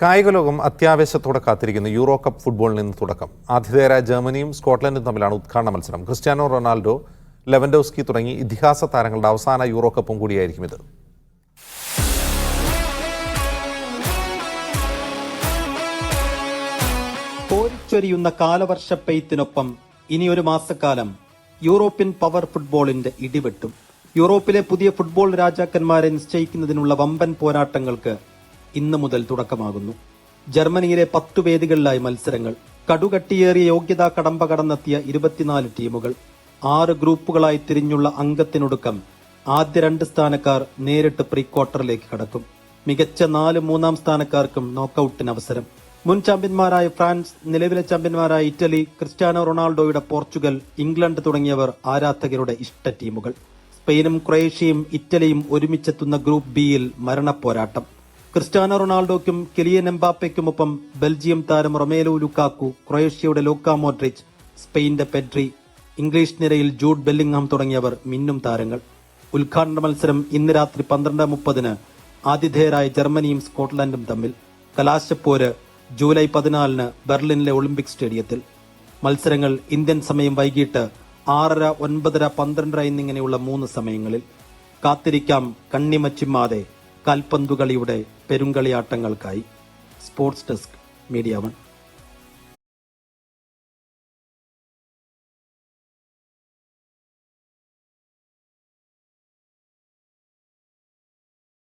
കായിക ലോകം അത്യാവേശത്തോടെ കാത്തിരിക്കുന്ന യൂറോ കപ്പ് ഫുട്ബോളിൽ നിന്ന് തുടക്കം. ആതിഥേയരായ ജർമ്മനിയും സ്കോട്ട്ലൻഡും തമ്മിലാണ് ഉദ്ഘാടന മത്സരം. ക്രിസ്ത്യാനോ റൊണാൾഡോ, ലെവൻഡോവ്സ്കി തുടങ്ങി ഇതിഹാസ താരങ്ങളുടെ അവസാന യൂറോ കപ്പും കൂടിയായിരിക്കും ഇത്. കോരിച്ചൊരിയുന്ന കാലവർഷ പെയ്ത്തിനൊപ്പം ഇനിയൊരു മാസക്കാലം യൂറോപ്യൻ പവർ ഫുട്ബോളിന്റെ ഇടിവെട്ടും. യൂറോപ്പിലെ പുതിയ ഫുട്ബോൾ രാജാക്കന്മാരെ നിശ്ചയിക്കുന്നതിനുള്ള വമ്പൻ പോരാട്ടങ്ങൾക്ക് ഇന്നു മുതൽ തുടക്കമാകുന്നു. ജർമ്മനിയിലെ 10 വേദികളിലായി മത്സരങ്ങൾ. കടുകട്ടിയേറിയ യോഗ്യതാ കടമ്പ കടന്നെത്തിയ 24 ടീമുകൾ. 6 ഗ്രൂപ്പുകളായി തിരിഞ്ഞുള്ള അംഗത്തിനൊടുക്കം ആദ്യ 2 സ്ഥാനക്കാർ നേരിട്ട് പ്രീ ക്വാർട്ടറിലേക്ക് കടക്കും. മികച്ച 4 മൂന്നാം സ്ഥാനക്കാർക്കും നോക്കൌട്ടിന് അവസരം. മുൻ ചാമ്പ്യന്മാരായ ഫ്രാൻസ്, നിലവിലെ ചാമ്പ്യന്മാരായ ഇറ്റലി, ക്രിസ്ത്യാനോ റൊണാൾഡോയുടെ പോർച്ചുഗൽ, ഇംഗ്ലണ്ട് തുടങ്ങിയവർ ആരാധകരുടെ ഇഷ്ട ടീമുകൾ. സ്പെയിനും ക്രൊയേഷ്യയും ഇറ്റലിയും ഒരുമിച്ചെത്തുന്ന ഗ്രൂപ്പ് ബിയിൽ മരണപ്പോരാട്ടം. ക്രിസ്ത്യാനോ റൊണാൾഡോയ്ക്കും കിലിയൻ എംബാപ്പയ്ക്കുമൊപ്പം ബെൽജിയം താരം റൊമേലോ ലുക്കാക്കു, ക്രൊയേഷ്യയുടെ ലൂക്ക മോഡ്രിച്ച്, സ്പെയിന്റെ പെഡ്രി, ഇംഗ്ലീഷ് നിരയിൽ ജൂഡ് ബെല്ലിംഗ്ഹാം തുടങ്ങിയവർ മിന്നും താരങ്ങൾ. ഉദ്ഘാടന മത്സരം ഇന്ന് രാത്രി 12:30 ആതിഥേയരായ ജർമ്മനിയും സ്കോട്ട്ലൻഡും തമ്മിൽ. കലാശപ്പോര് ജൂലൈ 14 ബെർലിനിലെ ഒളിമ്പിക് സ്റ്റേഡിയത്തിൽ. മത്സരങ്ങൾ ഇന്ത്യൻ സമയം വൈകിട്ട് 6:30, 9:30, 12:30 എന്നിങ്ങനെയുള്ള 3 സമയങ്ങളിൽ. കാത്തിരിക്കാം കണ്ണിമച്ചിമ്മാതെ കാൽപന്തുകളിയുടെ പെരുങ്കളിയാട്ടങ്ങൾക്കായി. Sports desk, media 1.